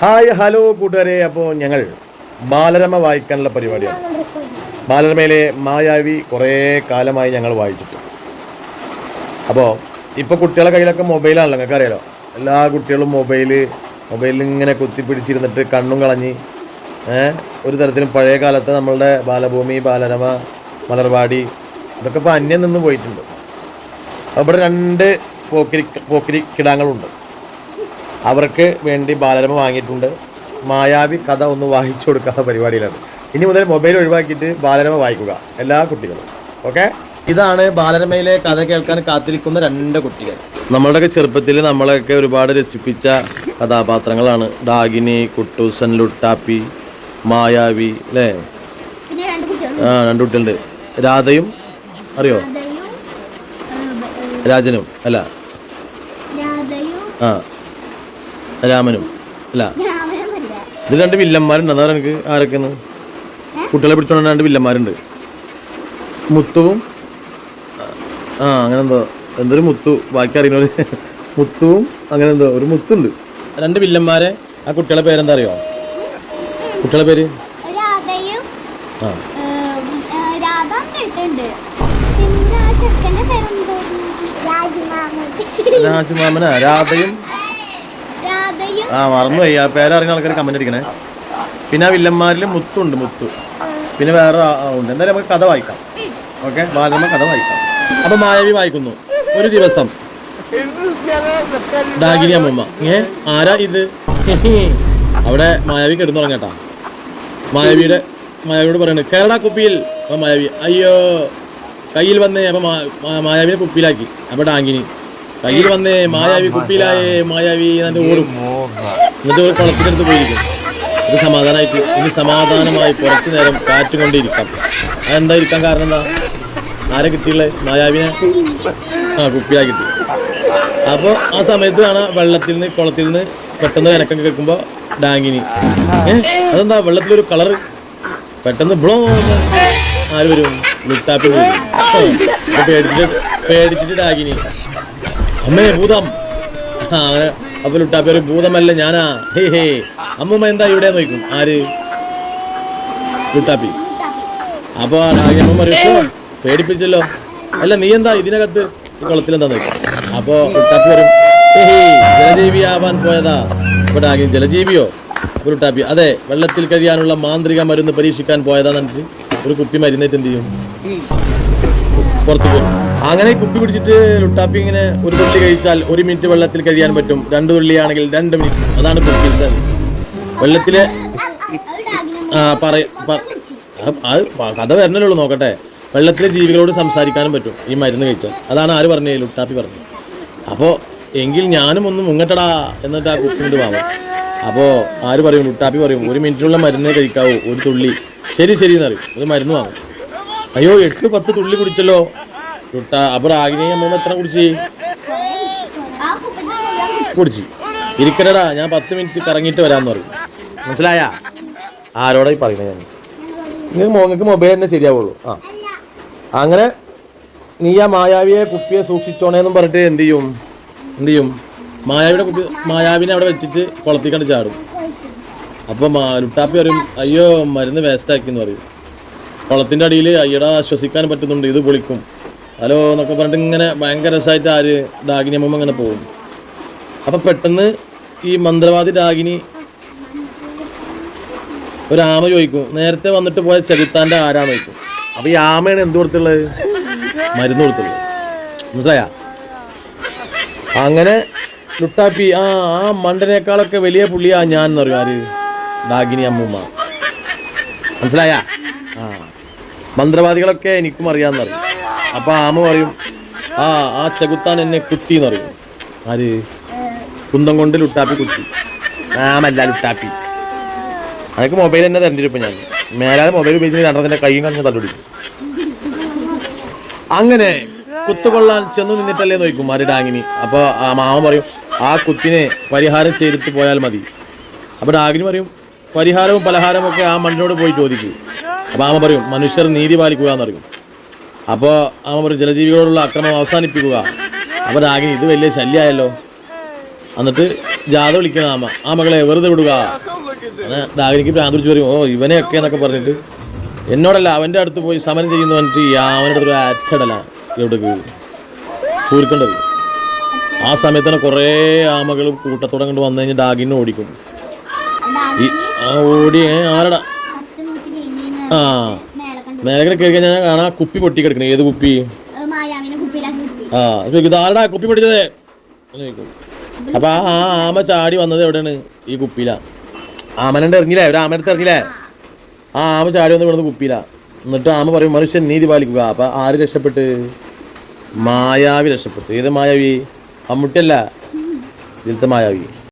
Hi hello കൂട്ടുകാരെ. അപ്പോൾ ഞങ്ങൾ ബാലരമ വായിക്കാനുള്ള പരിപാടിയാണ്. ബാലരമയിലെ മായാവി കുറേ കാലമായി ഞങ്ങൾ വായിച്ചിട്ട്. അപ്പോൾ ഇപ്പോൾ കുട്ടികളുടെ കയ്യിലൊക്കെ മൊബൈലാണല്ലോ, നിങ്ങൾക്ക് അറിയാലോ. എല്ലാ കുട്ടികളും മൊബൈലിൽ ഇങ്ങനെ കുത്തിപ്പിടിച്ചിരുന്നിട്ട് കണ്ണും കളഞ്ഞ് ഒരു തരത്തിലും പഴയ കാലത്ത് നമ്മളുടെ ബാലഭൂമി, ബാലരമ, മലർവാടി ഇതൊക്കെ ഇപ്പോൾ അന്യം നിന്ന് പോയിട്ടുണ്ട്. അവിടെ രണ്ട് പോക്കിരി കിടാങ്ങളുണ്ട്. അവർക്ക് വേണ്ടി ബാലരമ വാങ്ങിയിട്ടുണ്ട്. മായാവി കഥ ഒന്ന് വായിച്ചു കൊടുക്കാത്ത പരിപാടിയിലാണ്. ഇനി മുതൽ മൊബൈൽ ഒഴിവാക്കിയിട്ട് ബാലരമ വായിക്കുക എല്ലാ കുട്ടികളും. ഓക്കെ, ഇതാണ് ബാലരമയിലെ കഥ കേൾക്കാൻ കാത്തിരിക്കുന്ന രണ്ട് കുട്ടികൾ. നമ്മളുടെയൊക്കെ ചെറുപ്പത്തിൽ നമ്മളെയൊക്കെ ഒരുപാട് രസിപ്പിച്ച കഥാപാത്രങ്ങളാണ് ഡാഗിനി, കുട്ടൂസൻ, ലുട്ടാപ്പി, മായാവി, അല്ലേ? രണ്ട് കുട്ടികളുണ്ട്. രാധയും അറിയോ? രാജനും അല്ല, രാമനും അല്ല. ഇത് രണ്ട് വില്ലന്മാരുണ്ട്. അതാ എനിക്ക് ആരൊക്കെയാണ് കുട്ടികളെ പിടിച്ചോണ്ട് രണ്ട് വില്ലന്മാരുണ്ട്. മുത്തുവും അങ്ങനെ എന്തൊരു മുത്തു, ബാക്കി അറിയുന്നവര് മുത്തുവും അങ്ങനെ ഒരു മുത്തുണ്ട്. രണ്ട് വില്ലന്മാരെ. ആ കുട്ടികളെ പേരെന്താ അറിയോ? കുട്ടികളെ പേര് രാജമാമനാ? രാധയും മറന്നുപോയി. ആ പേരറിയുന്ന ആൾക്കാർ കമന്റ് അടിക്കണേ. പിന്നെ ആ വില്ലന്മാരിൽ മുത്തുണ്ട്, മുത്തു. പിന്നെ വേറെ ഉണ്ട്. എന്തായാലും നമുക്ക് കഥ വായിക്കാം. ഓക്കെ, ബാലരമ കഥ വായിക്കാം. അപ്പൊ മായാവി വായിക്കുന്നു. ഒരു ദിവസം ഡാഗിനി അമ്മൂമ്മ. ആരാ ഇത്? അവിടെ മായാവി കിടന്നുറങ്ങട്ടാ. മായാവിയോട് പറയുന്നത് കേരള കുപ്പിയിൽ. അപ്പൊ മായാവി അയ്യോ കയ്യിൽ വന്നേ. അപ്പൊ മായാവിനെ കുപ്പിയിലാക്കി. അപ്പൊ ഡാഗിനി കയ്യിൽ വന്നേ, മായാവി കുപ്പിയിലായേ, മായാവി എന്നിട്ട് ഓടും. എന്നിട്ട് ഒരു കുളത്തിനടുത്ത് പോയിരിക്കും. ഇത് സമാധാനമായിട്ട് ഇനി സമാധാനമായി കുറച്ചു നേരം കാറ്റും കൊണ്ടിരിക്കാം. അതെന്താ ഇരിക്കാൻ കാരണം? എന്താ? ആരെ കിട്ടിയുള്ളത്? മായാവിനെ കുപ്പിയാ കിട്ടി. അപ്പോൾ ആ സമയത്ത് കാണാം വെള്ളത്തിൽ നിന്ന്, കുളത്തിൽ നിന്ന് പെട്ടെന്ന് കനക്കൊക്കെ കേൾക്കുമ്പോൾ ഡാഗിനി അതെന്താ വെള്ളത്തിലൊരു കളറ് പെട്ടെന്ന് ബ്ലോ. ആര് വരും? ലുട്ടാപ്പി വരും. പേടിച്ചിട്ട് ഡാഗിനി അമ്മേ ഭൂതം. അങ്ങനെ അപ്പൊ ലുട്ടാപ്പി ഒരു ഭൂതമല്ല ഞാനാ, ഹേ ഹേ. അമ്മൂമ്മ എന്താ ഇവിടെ നോക്കും. ആര്? ലുട്ടാപ്പി. അപ്പൊ അമ്മൂമ്മ പറയും പേടിപ്പിച്ചല്ലോ. അല്ല നീ എന്താ ഇതിനകത്ത് കുളത്തിലെന്താ നോക്കും. അപ്പൊ ലുട്ടാപ്പി വരും ഹേ ഹേ ജലജീവിയാവാൻ പോയതാ. അപ്പൊ ഡാഗിനി ജലജീവിയോ? ലുട്ടാപ്പി അതെ, വെള്ളത്തിൽ കഴിയാനുള്ള മാന്ത്രിക മരുന്ന് പരീക്ഷിക്കാൻ പോയതാന്ന് പറഞ്ഞിട്ട് ഒരു കുപ്പി മരുന്നേറ്റ് എന്ത് ചെയ്യും? പുറത്തു പോരും. അങ്ങനെ കുപ്പി പിടിച്ചിട്ട് ലുട്ടാപ്പി ഇങ്ങനെ ഒരു തുള്ളി കഴിച്ചാൽ 1 മിനിറ്റ് വെള്ളത്തിൽ കഴിയാൻ പറ്റും. 2 തുള്ളിയാണെങ്കിൽ 2 മിനിറ്റ്. അതാണ് കുപ്പി വെള്ളത്തിലെ. കഥ വരണല്ലോ, നോക്കട്ടെ. വെള്ളത്തിലെ ജീവികളോട് സംസാരിക്കാനും പറ്റും ഈ മരുന്ന് കഴിച്ചാൽ. അതാണ് ആര് പറഞ്ഞേ? ലുട്ടാപ്പി പറഞ്ഞു. അപ്പോൾ എങ്കിൽ ഞാനും ഒന്ന് മുങ്ങട്ടടാ എന്നിട്ട് ആ കുപ്പി കൊണ്ട് വാങ്ങും. അപ്പോൾ ആര് പറയും? ലുട്ടാപ്പി പറയും 1 മിനിറ്റിനുള്ള മരുന്നേ കഴിക്കാവൂ, 1 തുള്ളി. ശരി ശരി എന്ന് പറയും. ഒരു മരുന്ന് വാങ്ങും. അയ്യോ 8-10 തുള്ളി കുടിച്ചല്ലോ അപ്പോൾ ഡാഗിനി അമ്മൂമ്മ എത്ര കുടിച്ച് ഇരിക്കലടാ, ഞാൻ 10 മിനിറ്റ് കറങ്ങിയിട്ട് വരാമെന്ന് പറയും. മനസ്സിലായ? ആരോടായി പറയുന്നത്? ഞാൻ നിങ്ങൾക്ക് മൊബൈൽ തന്നെ ശരിയാവുള്ളൂ. അങ്ങനെ നീ ആ മായാവിയെ കുപ്പിയെ സൂക്ഷിച്ചോണേന്നും പറഞ്ഞിട്ട് എന്ത് ചെയ്യും? മായാവിനെ അവിടെ വെച്ചിട്ട് കുളത്തിൽ കണ്ട് ചാടും. അപ്പോൾ ലുട്ടാപ്പി പറയും അയ്യോ മരുന്ന് വേസ്റ്റാക്കിന്ന് പറയും. കുളത്തിൻ്റെ അടിയിൽ അയ്യടാ ശ്വസിക്കാൻ പറ്റുന്നുണ്ട്, ഇത് പൊളിക്കും, ഹലോ എന്നൊക്കെ പറഞ്ഞിട്ട് ഇങ്ങനെ ഭയങ്കര രസമായിട്ട് ആര്? ഡാഗിനി അമ്മൂമ്മ ഇങ്ങനെ പോകും. അപ്പം പെട്ടെന്ന് ഈ മന്ത്രവാദി ഡാഗിനി ഒരു ആമ ചോദിക്കും, നേരത്തെ വന്നിട്ട് പോയ ചെകുത്താൻ്റെ ആരാന്ന് ചോദിക്കും. അപ്പം ഈ ആമയാണ് എന്ത് കൊടുത്തുള്ളത്? മരുന്ന് കൊടുത്തുള്ളത്. മനസ്സിലായ? അങ്ങനെ ലുട്ടാപ്പി ആ മണ്ടനേക്കാളൊക്കെ വലിയ പുള്ളിയാ ഞാൻ എന്ന് പറയും. ആര്? ഡാഗിനി അമ്മൂമ്മ. മനസ്സിലായ? മന്ത്രവാദികളൊക്കെ എനിക്കും അറിയാമെന്നറിയും. അപ്പോൾ ആമ പറയും ആ ചെകുത്താൻ എന്നെ കുത്തി എന്ന് പറയും. ആര്? കുന്തം കൊണ്ട് ലുട്ടാപ്പി കുത്തി. ആമല്ല ലുട്ടാപ്പി. അതൊക്കെ മൊബൈൽ തന്നെ തരണ്ടിരിപ്പം. ഞാൻ മേലാലെ മൊബൈൽ ഉപയോഗിച്ച് രണ്ടതിൻ്റെ കൈയും കഞ്ഞ് തല്ലുപിടിക്കും. അങ്ങനെ കുത്തുകൊള്ളാൻ ചെന്നു നിന്നിട്ടല്ലേ നോക്കും ആര്? ഡാഗിനി. അപ്പോൾ ആ മാമ പറയും ആ കുത്തിനെ പരിഹാരം ചെയ്തിട്ട് പോയാൽ മതി. അപ്പോൾ ഡാഗിനി പറയും പരിഹാരവും പലഹാരവും ഒക്കെ ആ മണ്ണിനോട് പോയി ചോദിക്കും. അപ്പോൾ ആമ പറയും മനുഷ്യർ നീതി പാലിക്കുക എന്നറിയും. അപ്പോൾ ആമ പറയും ജലജീവികളോടുള്ള അക്രമം അവസാനിപ്പിക്കുക. അപ്പോൾ ഡാഗിനി ഇത് വലിയ ശല്യമായല്ലോ, എന്നിട്ട് ജാഥ വിളിക്കണം ആമകളെ വെറുതെ വിടുക. അങ്ങനെ ദാഗനിക്ക് ഭ്രാന്ത് പിടിച്ച് പറയും, ഓ ഇവനെയൊക്കെ എന്നൊക്കെ പറഞ്ഞിട്ട് എന്നോടല്ല അവൻ്റെ അടുത്ത് പോയി സമരം ചെയ്യുന്നു പറഞ്ഞിട്ട് അവൻ്റെ അടുത്ത് അച്ചടല എവിടേക്ക് കൂരിക്കേണ്ടത്. ആ സമയത്ത് തന്നെ കുറേ ആമകളും കൂട്ടത്തോടെ കണ്ട് വന്നു കഴിഞ്ഞാൽ ഡാഗിനെ ഓടിക്കും. ഈ ഓടി ആരടാ ആ മേഖല കയറി കഴിഞ്ഞാൽ കാണാ കുപ്പി പൊട്ടി കിടക്കണേ. ഏത് കുപ്പി? ആ ചോദിക്കും ആരടാ കുപ്പി പൊട്ടിച്ചതേ എന്ന് ചോദിക്കും. അപ്പൊ ആ ആമ ചാടി വന്നത് എവിടെയാണ്? ഈ കുപ്പിയിലാ. ആമനണ്ട് ഇറങ്ങിയില്ലേ, ഒരു ആമനടുത്ത് ഇറങ്ങിയില്ലേ, ആ ആമ ചാടി വന്ന് വിടുന്നത് കുപ്പിയിലാ. എന്നിട്ട് ആമ പറയും മനുഷ്യൻ നീതി പാലിക്കുക. അപ്പൊ ആര് രക്ഷപ്പെട്ട്? മായാവി രക്ഷപ്പെട്ടു. ഏത് മായാവി? മമ്മൂട്ടിയല്ല, ഇതിലത്തെ മായാവി.